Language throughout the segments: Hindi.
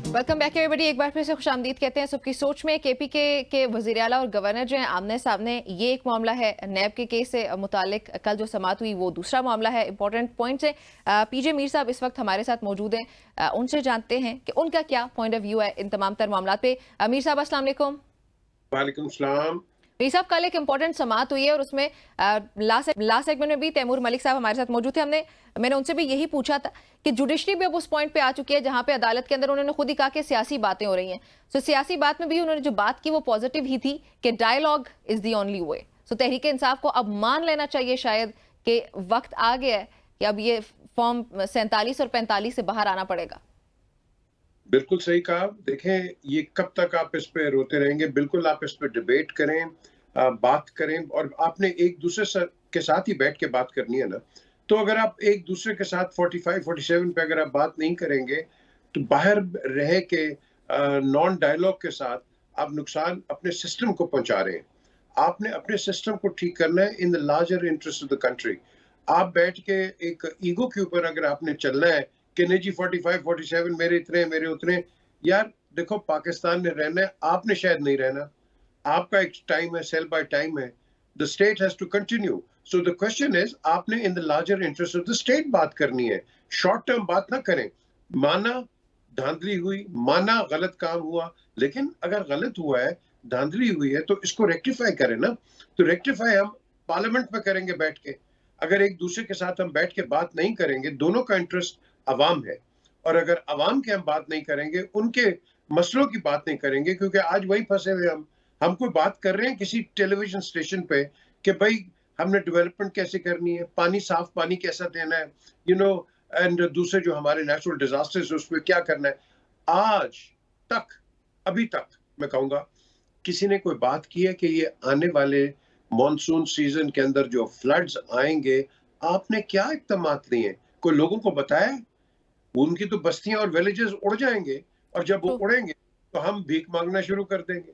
Welcome back everybody. एक बार फिर से खुशामदीद कहते हैं सबकी सोच में। केपी के वजीर आला और गवर्नर जो हैं आमने सामने, ये एक मामला है। नैब के केस से मुतालिक कल जो समात हुई वो दूसरा मामला है। इंपॉर्टेंट पॉइंट्स है। पीजे मीर साहब इस वक्त हमारे साथ मौजूद हैं, उनसे जानते हैं कि उनका क्या पॉइंट ऑफ व्यू है इन तमाम तर मामला पे। मीर साहब अस्सलाम वालेकुम। वालेकुम सलाम। मीर साहब, कल एक इंपॉर्टेंट समात हुई है और उसमें लास्ट सेगमेंट में भी तैमूर मलिक साहब हमारे साथ मौजूद थे। मैंने उनसे भी यही पूछा था कि जुडिशरी भी अब उस पॉइंट पे आ चुकी है जहां पे अदालत के अंदर उन्होंने खुद ही कहा कि सियासी बातें हो रही हैं। सो सियासी बात में भी उन्होंने जो बात की वो पॉजिटिव ही थी कि dialogue is the only way. So Tehreek Insaf को अब मान लेना चाहिए शायद कि वक्त आ गया है कि अब ये फॉर्म 47 और 45 से बाहर आना पड़ेगा। बिल्कुल सही कहा। देखें, ये कब तक आप इस पे रोते रहेंगे? बिल्कुल आप इस पे डिबेट करें, बात करें, और आपने एक दूसरे के साथ ही बैठ के बात करनी है ना। तो अगर आप एक दूसरे के साथ 45 47 पे अगर आप बात नहीं करेंगे तो बाहर रह के नॉन डायलॉग के साथ आप नुकसान अपने सिस्टम को पहुंचा रहे हैं। आपने अपने सिस्टम को ठीक करना है इन the larger interest of the country. आप बैठ के एक ईगो के ऊपर अगर आपने चलना है कि नहीं जी 45 47 मेरे इतने मेरे उतने, यार देखो पाकिस्तान में रहना है, आपने शायद नहीं रहना। आपका एक टाइम है, सेल बाय टाइम है। The state has to continue. So the question is, आपने in the larger interest of the state बात करनी है। शॉर्ट टर्म बात ना करें। माना धांधली हुई, माना गलत काम हुआ, लेकिन अगर गलत हुआ है, धांधली हुई है, तो इसको रेक्टिफाई करें ना। तो रेक्टिफाई हम पार्लियामेंट में करेंगे बैठ के। अगर एक दूसरे के साथ हम बैठ के बात नहीं करेंगे, दोनों का इंटरेस्ट अवाम है, और अगर अवाम की हम बात नहीं करेंगे, उनके मसलों की बात नहीं करेंगे, क्योंकि आज वही फंसे हुए हम कोई बात कर रहे हैं किसी टेलीविजन स्टेशन पे कि भाई हमने डेवलपमेंट कैसे करनी है, पानी साफ पानी कैसा देना है, एंड दूसरे जो हमारे नेचुरल डिजास्टर्स उसमें क्या करना है। आज तक, अभी तक मैं कहूंगा, किसी ने कोई बात की है कि ये आने वाले मॉनसून सीजन के अंदर जो फ्लड्स आएंगे, आपने क्या इक़दामात लिए हैं? कोई लोगों को बताया? उनकी तो बस्तियां और विलेजेस उड़ जाएंगे, और जब वो तो, उड़ेंगे तो हम भीख मांगना शुरू कर देंगे।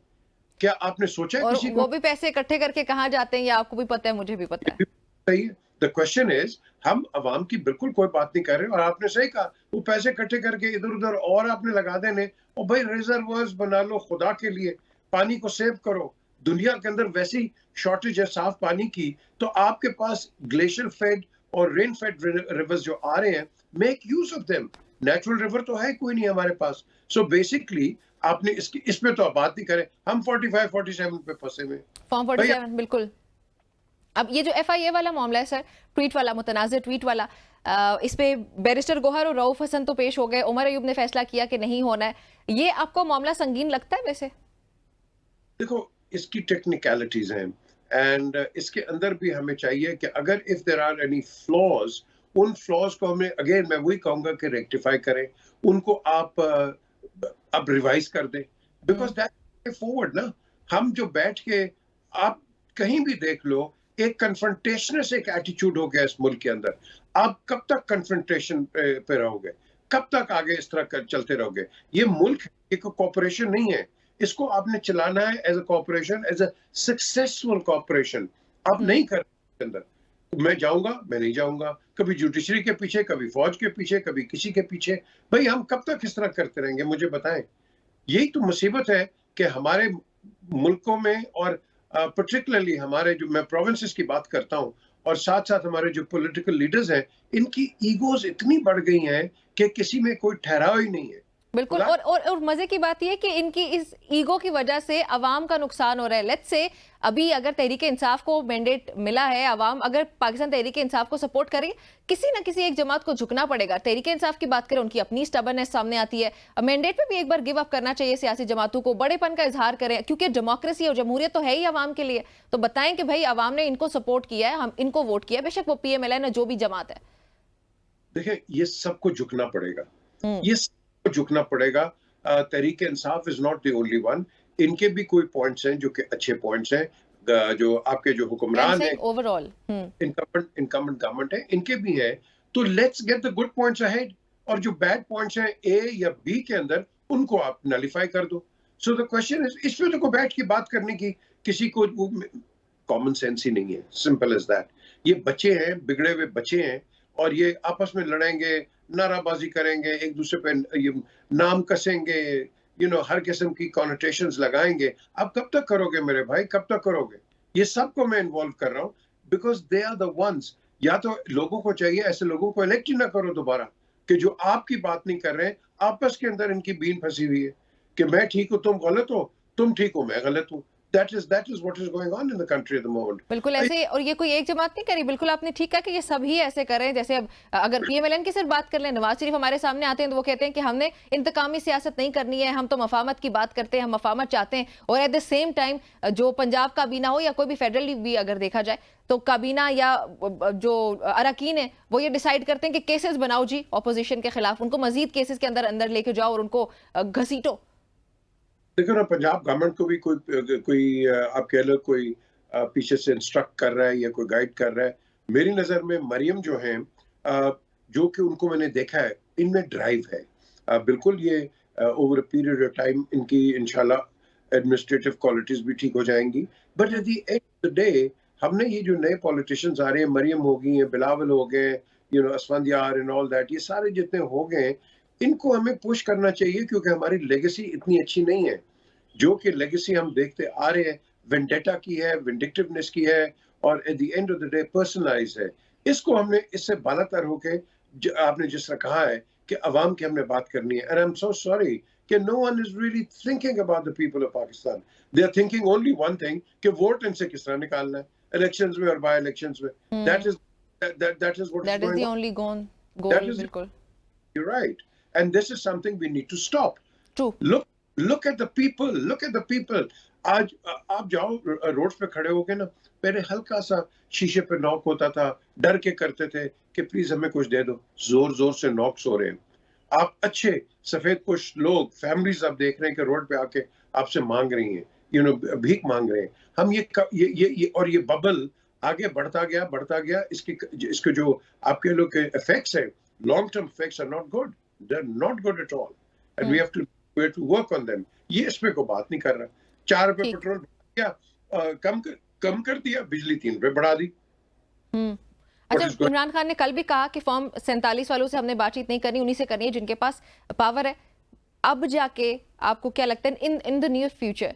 क्या आपने सोचा है और किसी को? वो भी पैसे इकट्ठे करके कहाँ जाते हैं ये आपको भी पता है, मुझे भी पता है। सही है। द क्वेश्चन इज, हम अवाम की बिल्कुल कोई बात नहीं कर रहे, और आपने सही कहा, वो पैसे इकट्ठे करके इधर उधर और आपने लगा देने। और भाई रिजर्वर्स बना लो खुदा के लिए, पानी को सेव करो। दुनिया के अंदर वैसी शॉर्टेज है साफ पानी की, तो आपके पास ग्लेशियर फेड और रेन फेड रिवर्स जो आ रहे हैं, make use of them. Natural river तो है कोई नहीं हमारे पास। सो बेसिकली आपने इस पे तो आप बात नहीं करें। हम 45 47 पे फंसे हुए फॉर्म भैया। 47 बिल्कुल। अब ये जो एफआईए वाला मामला है सर, ट्वीट वाला, मुतनाज़िर ट्वीट वाला, इस पे बैरिस्टर गोहर और रऊफ हसन तो पेश हो गए, उमर अयूब ने फैसला किया कि नहीं होना है। ये आपको मामला संगीन लगता है वैसे? देखो, इसकी टेक्निकलिटीज हैं, एंड इसके अंदर भी हमें चाहिए कि अगर if there are any flaws, उन फ्लॉज को हमें, अगेन मैं वही कहूंगा कि रेक्टिफाई करें। उनको आप अब रिवाइज कर दें, बिकॉज दैट फॉरवर्ड ना। हम जो बैठ के, आप कहीं भी देख लो, एक कन्फ्रंटेशनस एक एटीट्यूड हो गया इस मुल्क के अंदर। आप कब तक कन्फ्रंटेशन पे रहोगे? कब तक आगे इस तरह चलते रहोगे? ये मुल्क एक कॉपरेशन नहीं है। इसको आपने चलाना है as a corporation, as a successful corporation. आप नहीं कर अंदर, मैं जाऊंगा, मैं नहीं जाऊंगा, कभी जुडिशरी के पीछे, कभी फौज के पीछे, कभी किसी के पीछे। भाई हम कब तक इस तरह करते रहेंगे? मुझे बताएं। यही तो मुसीबत है कि हमारे मुल्कों में, और पर्टिकुलरली हमारे जो, मैं प्रोविंसेस की बात करता हूं, और साथ साथ हमारे जो पॉलिटिकल लीडर्स हैं, इनकी ईगोज इतनी बढ़ गई हैं कि किसी में कोई ठहराव ही नहीं है। बिल्कुल। खुदा और मजे की बात यह है कि इनकी इस ईगो की वजह से अवाम का नुकसान हो रहा है। लेट्स से अभी अगर तहरीक इंसाफ को मैंडेट मिला है, अवाम अगर पाकिस्तान तहरीक इंसाफ को सपोर्ट करेगी, किसी ना किसी एक जमात को झुकना पड़ेगा। तहरीक इंसाफ की बात करें, उनकी अपनी स्टबर्नेस सामने आती है। मैंडेट पे भी एक बार गिव अप करना चाहिए सियासी जमातों को, बड़ेपन का इजहार करें, क्योंकि डेमोक्रेसी और जमहूरियत तो है ही अवाम के लिए। तो बताएं कि भाई अवाम ने इनको सपोर्ट किया है, हम इनको वोट किया है, बेशक वो पीएमएलएन जो भी जमात है। देखिए, ये सबको झुकना पड़ेगा। हम्म। ये सबको झुकना पड़ेगा। Tehreek Insaf is not the only one. इनके भी कोई पॉइंट्स हैं जो कि अच्छे पॉइंट्स हैं। जो आपके जो हुक्मरान हैं, ओवरऑल। इनकम्बेंट गवर्नमेंट है, इनके भी हैं। तो let's get the good points ahead, और जो बैड पॉइंट्स हैं ए या बी के अंदर, उनको आप नलीफाई कर दो। सो द क्वेश्चन इज, इसमें तो कोई बैठ के बात करने की किसी को कॉमन सेंस ही नहीं है। Simple as that. ये बच्चे हैं, बिगड़े हुए बच्चे हैं, और ये आपस में लड़ेंगे, नाराबाजी करेंगे, एक दूसरे पे ये नाम कसेंगे, हर किस्म की कॉनोटेशंस लगाएंगे। आप कब तक करोगे मेरे भाई, कब तक करोगे? ये सबको मैं इन्वॉल्व कर रहा हूँ, because they are the ones. या तो लोगों को चाहिए ऐसे लोगों को इलेक्ट ही ना करो दोबारा, कि जो आपकी बात नहीं कर रहे हैं, आपस के अंदर इनकी बीन फंसी हुई है कि मैं ठीक हूं तुम गलत हो, तुम ठीक हो मैं गलत हूं। That is what is going on in the country at the moment. बिल्कुल ऐसे ही, और ये कोई एक जमात नहीं करी। बिल्कुल आपने ठीक कहा कि ये सभी ऐसे कर रहे हैं। जैसे अब अगर पीएमएलएन की सिर्फ बात कर लें, नवाज शरीफ हमारे सामने आते हैं तो वो कहते हैं कि हमने इंतकामी सियासत नहीं करनी है, हम तो मफामत की बात करते हैं, हम मफामत चाहते हैं। और एट द सेम टाइम जो पंजाब काबीना हो या कोई भी फेडरल भी अगर देखा जाए तो काबीना या जो अरकान है वो ये डिसाइड करते हैं कि केसेस बनाओ जी ऑपोजिशन के खिलाफ, उनको मजीद केसेस के अंदर अंदर लेके जाओ और उनको घसीटो। देखो ना, पंजाब गवर्नमेंट को भी कोई आप कह लो कोई पीछे से इंस्ट्रक्ट कर रहा है या कोई गाइड कर रहा है। मेरी नजर में मरियम जो है, जो कि उनको मैंने देखा है, इनमें ड्राइव है। बिल्कुल ये over a period of time इनकी इंशाल्लाह एडमिनिस्ट्रेटिव क्वालिटीज भी ठीक हो जाएंगी। But at the end of the day हमने ये जो नए पॉलिटिशियंस आ रहे हैं, मरियम हो गई हैं, बिलावल हो गए, असफंदियार एंड ऑल दैट, ये सारे जितने हो गए, इनको हमें पुश करना चाहिए, क्योंकि हमारी लेगेसी इतनी अच्छी नहीं है। जो कि लेगेसी हम देखते आ रहे हैं, वेंडेटा की है, विंडिक्टिवनेस की है, और at the end of the day personalise है। इसको हमने इससे बालातर होके आपने जिस तरह कहा है कि अवाम की हमने बात करनी है, and I am so sorry कि no one is really thinking about the people of Pakistan. They are thinking only one thing कि वोट इनसे किस तरह निकालना है इलेक्शंस में और बाय इलेक्शंस में। That is that is what is that is going the on. Only goal. That is, बिल्कुल you're right, and this is something we need to stop. True. look look at the people, look at the people. आज आप जाओ रोड पे खड़े होके ना, पहले हल्का सा शीशे पे नॉक होता था, डर के करते थे कि प्लीज हमें कुछ दे दो, जोर जोर से नॉक्स हो रहे हैं। आप अच्छे सफेद कुछ लोग फैमिलीज आप देख रहे हैं कि रोड पे आके आपसे मांग रही हैं, भीख मांग रहे हैं। हम ये और ये बबल आगे बढ़ता गया। इसके जो आपके लोग के इफेक्ट्स हैं, long term effects are not good, they are not good at all, and we have to work on them. ये इस पे को बात नहीं कर रहा। 4 रुपए ठीक। पेट्रोल किया, कम कर दिया, बिजली 3 रुपए बढ़ा दी। अच्छा, इमरान खान ने कल भी कहा कि फॉर्म 47 वालों से हमने बातचीत नहीं करनी, उन्हीं से करनी है जिनके पास पावर है। अब जाके आपको क्या लगता है इन द नियर फ्यूचर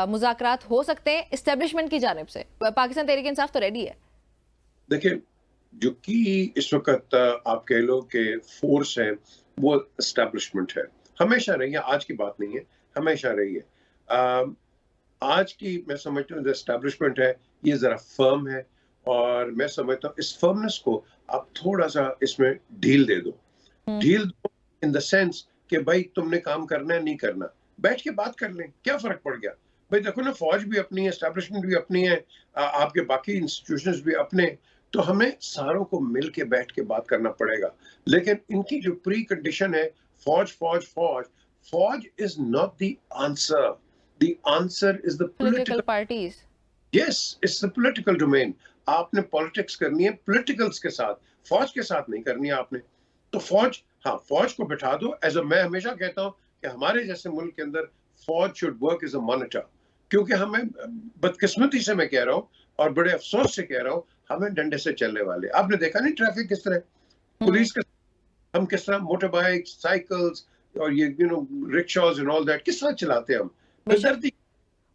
मुज़ाकरात हो सकते हैं एस्टेब्लिशमेंट की जानिब से? पाकिस्तान तहरीक इंसाफ तो रेडी है। देखिए, जो कि इस वक्त आप कह लो कि फोर्स है, वो एस्टेब्लिशमेंट है। हमेशा रही है, आज की बात नहीं है, हमेशा रही है। आज की मैं समझता हूँ एस्टेब्लिशमेंट है, ये जरा फर्म है, और मैं समझता हूँ इस फर्मनेस को आप थोड़ा सा इसमें ढील दे दो। ढील दो इन द सेंस कि भाई तुमने काम करना है, नहीं करना, बैठ के बात कर लें, क्या फर्क पड़ गया। भाई देखो ना, फौज भी अपनी है, एस्टेब्लिशमेंट भी अपनी है, आपके बाकी इंस्टीट्यूशंस भी अपने, तो हमें सारों को मिल के बैठ के बात करना पड़ेगा। लेकिन इनकी जो प्री कंडीशन है, फौज फौज फौज, फौज is not the answer. The answer is the political parties. Yes, it's the political domain. आपने पॉलिटिक्स करनी है पॉलिटिकल्स के साथ, फौज के साथ नहीं करनी है आपने। तो फौज, हाँ, फौज को बिठा दो मैं हमेशा कहता हूँ कि हमारे जैसे मुल्क के अंदर फौज should work as a monitor, क्योंकि हमें बदकिस्मती से मैं कह रहा हूँ और बड़े अफसोस से कह रहा हूँ, हमें डंडे से चलने वाले। आपने देखा नहीं ट्रैफिक किस तरह, पुलिस के हम किस तरह मोटर बाइक, साइकिल्स और ये रिक्शास एंड ऑल दैट किस तरह चलाते हैं हम, बेदर्दी।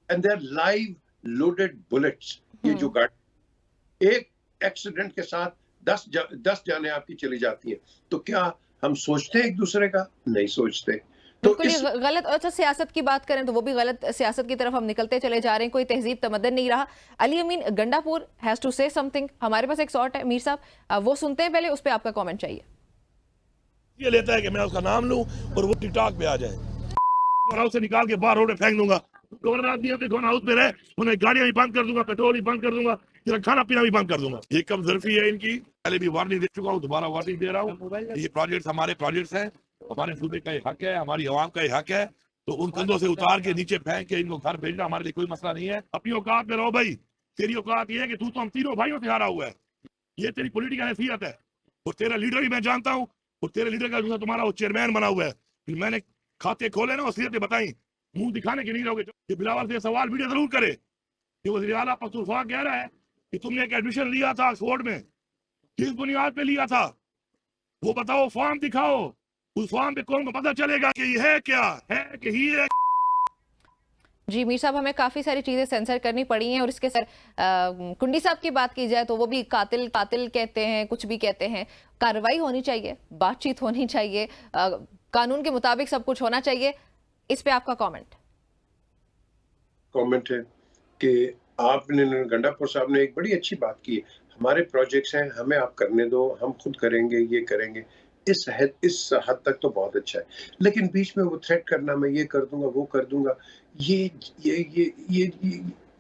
And they are live loaded bullets. ये जो गाड़ी, एक एक्सीडेंट के साथ 10 जाने आपकी चली जाती हैं। तो क्या हम सोचते हैं एक दूसरे का? नहीं सोचते। तो बिल्कुल गलत। अच्छा, सियासत की बात करें तो वो भी गलत सियासत की तरफ हम निकलते चले जा रहे हैं, कोई तहजीब तमद्दन नहीं रहा। Ali Amin Gandapur has to say something. हमारे पास एक शॉट है मीर साहब, वो सुनते हैं पहले, उस पर आपका कमेंट चाहिए। ये लेता है कि मैं उसका नाम लूं और वो टिकटॉक पे आ जाए, हाउस से निकाल के बाहर रोड पे फेंक दूंगा। गवर्नर आदमी अपने गवर्नर हाउस में रहे, उन्हें गाड़ियां भी बंद कर दूंगा, पेट्रोल भी बंद कर दूंगा, खाना पीना भी बंद कर दूंगा। ये कम जरफी है इनकी, पहले भी वार्निंग दे चुका हूँ, दोबारा वार्निंग दे रहा हूँ। ये प्रोजेक्ट हमारे प्रोजेक्ट्स हैं, हमारे सूबे का हक है, हमारी आवाम का हक है। तो उन कंधों से उतार के नीचे फेंक के इनको घर भेजना हमारे लिए कोई मसला नहीं है। अपनी औकात में रहो भाई। तेरी औकात ये है कि तू तो हम तीनों भाइयों से हारा हुआ है, ये तेरी पॉलिटिकल हैसियत है। और तेरा लीडर भी मैं जानता हूँ, और तेरे लीडर का तुम्हारा वो चेयरमैन बना हुआ है। फिर मैंने खाते खोले ना, वसीयतें बताई, मुंह दिखाने के नहीं रहोगे। ये बिलावल से सवाल वीडियो जरूर करे कि वज़ीर आला पख्तूनख्वा कह रहा है कि तुमने एक एडमिशन लिया था ऑक्सफोर्ड में, किस बुनियाद पे लिया था वो बताओ, फॉर्म दिखाओ, उस फॉर्म पे कौन को पता चलेगा कि ये है क्या है कि ही है। जी मीर साहब, हमें काफी सारी चीजें सेंसर करनी पड़ी हैं और इसके सर कुंडी साहब की बात की जाए तो वो भी कातिल कातिल कहते हैं, कुछ भी कहते हैं। कार्रवाई होनी चाहिए, बातचीत होनी चाहिए, कानून के मुताबिक सब कुछ होना चाहिए। इस पे आपका कमेंट है कि आपने गंडापुर साहब ने एक बड़ी अच्छी बात की, हमारे प्रोजेक्ट्स हैं, हमें आप करने दो, हम खुद करेंगे, ये करेंगे। इस हद तक तो बहुत अच्छा है, लेकिन बीच में वो थ्रेट करना, मैं ये कर दूंगा, वो कर दूंगा, ये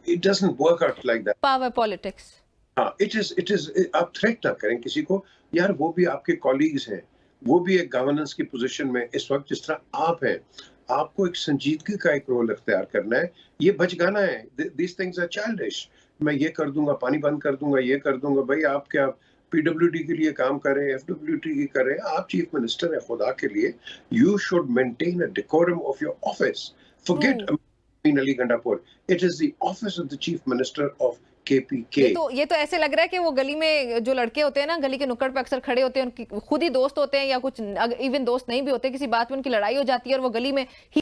it doesn't work out like that. Power politics. हाँ, इट इज आप थ्रेट ना करें किसी को यार, वो भी आपके कॉलीग्स हैं, वो भी एक गवर्नेंस की पोजीशन में इस वक्त जिस तरह आप हैं, आपको एक संजीदगी का एक रोल इख्तियार करना है। ये बचगाना है, दिस थिंग्स आर चाइल्डिश। मैं ये कर दूंगा, पानी बंद कर दूंगा, ये कर दूंगा। भाई आप क्या पीडब्ल्यूडी के लिए काम कर रहे हैं, एफडब्ल्यूडी की कर रहे हैं, आप चीफ मिनिस्टर हैं, खुदा के लिए you should maintain a decorum of your office. Forget Amin Ali Gandapur, it is the office of the chief minister of KPK। ये तो ऐसे लग रहा है कि वो गली में जो लड़के होते हैं ना, गली के नुक्कड़ पे अक्सर खड़े होते हैं, उनकी खुद ही दोस्त होते हैं या कुछ इवन दोस्त नहीं भी होते, किसी बात में उनकी लड़ाई हो जाती है और वो गली में ही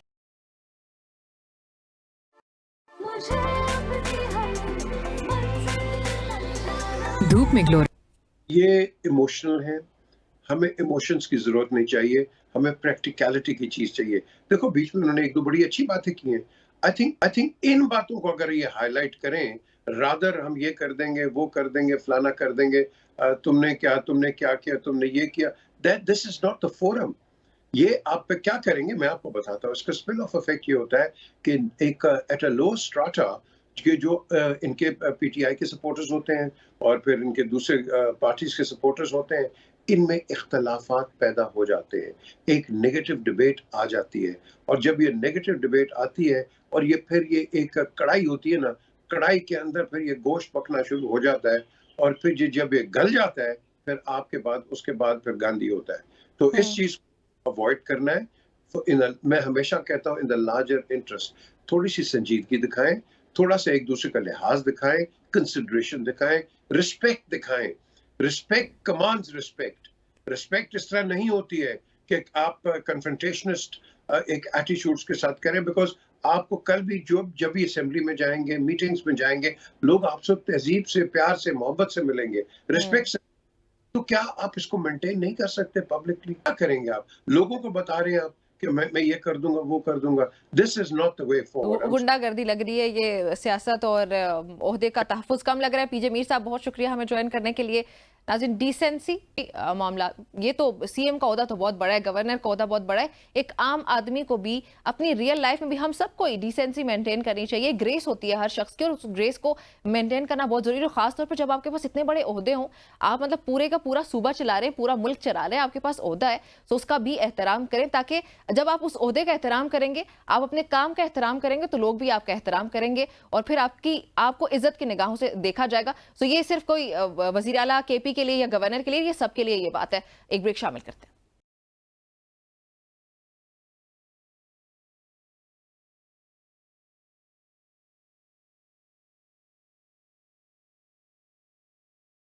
धूप में ग्लो। ये इमोशनल है, हमें इमोशंस की जरूरत नहीं चाहिए, हमें प्रैक्टिकलिटी की चीज चाहिए। देखो बीच में उन्होंने एक दो बड़ी अच्छी बातें की हैं। आई थिंक इन बातों को अगर ये हाईलाइट करें, रादर हम ये कर देंगे, वो कर देंगे, फलाना कर देंगे, तुमने क्या किया, तुमने ये किया, that this is not the forum. ये आप पे क्या करेंगे मैं आपको बताता हूँ। इसका स्पिल ऑफ इफेक्ट ये होता है कि एक एट अ लो स्ट्राटा के जो इनके पीटीआई के सपोर्टर्स होते हैं और फिर इनके दूसरे पार्टीज के सपोर्टर्स होते हैं, इनमें इख्तलाफात पैदा हो जाते हैं, एक नेगेटिव डिबेट आ जाती है। और जब ये नेगेटिव डिबेट आती है और ये फिर ये एक कढ़ाई होती है ना, कढ़ाई के अंदर फिर ये गोश्त पकना शुरू हो जाता है और फिर जब ये गल जाता है फिर उसके बाद फिर गांधी होता है। तो इस चीज को अवॉइड करना है। तो मैं हमेशा कहता हूँ इन द लार्जर इंटरेस्ट थोड़ी सी संजीदगी दिखाएं, थोड़ा सा एक दूसरे का लिहाज दिखाएं, कंसिडरेशन दिखाएं, रिस्पेक्ट दिखाएं। Respect commands respect. रिस्पेक्ट इस तरह नहीं होती है कि आप कन्फ्रंटेशनिस्ट एक एटीट्यूड्स के साथ करें, बिकॉज आपको कल भी जब भी असेंबली में जाएंगे, मीटिंग्स में जाएंगे, लोग आपसे तहजीब से, प्यार से, मोहब्बत से मिलेंगे, रिस्पेक्ट से। तो क्या आप इसको मेंटेन नहीं कर सकते पब्लिकली? क्या करेंगे आप? लोगों को बता रहे हैं आप कि मैं ये कर दूंगा, वो कर दूंगा। This is not the way forward. गुंडागर्दी लग रही है, ये सियासत और ओहदे का तहफ्फुज कम लग रहा है। पीजे मीर साहब बहुत शुक्रिया हमें ज्वाइन करने के लिए। नाज़रीन, डिसेंसी मामला, ये तो सीएम का ओहदा तो बहुत बड़ा है, गवर्नर का ओहदा बहुत बड़ा है, एक आम आदमी को भी अपनी रियल लाइफ में भी हम सबको डिसेंसी मेंटेन करनी चाहिए। ग्रेस होती है हर शख्स की और उस ग्रेस को मेंटेन करना बहुत जरूरी है, खासतौर पर जब आपके पास इतने बड़े ओहदे हों, आप मतलब पूरे का पूरा सूबा चला रहे हैं, पूरा मुल्क चला रहे हैं, आपके पास ओहदा है, तो उसका भी एहतराम करें, ताकि जब आप उस ओहदे का एहतराम करेंगे, आप अपने काम का एहतराम करेंगे, तो लोग भी आपका एहतराम करेंगे और फिर आपको इज्जत की निगाहों से देखा जाएगा। तो ये सिर्फ कोई वजीर आला केपी के लिए या गवर्नर के लिए, ये सबके लिए ये बात है। एक ब्रेक शामिल करते हैं।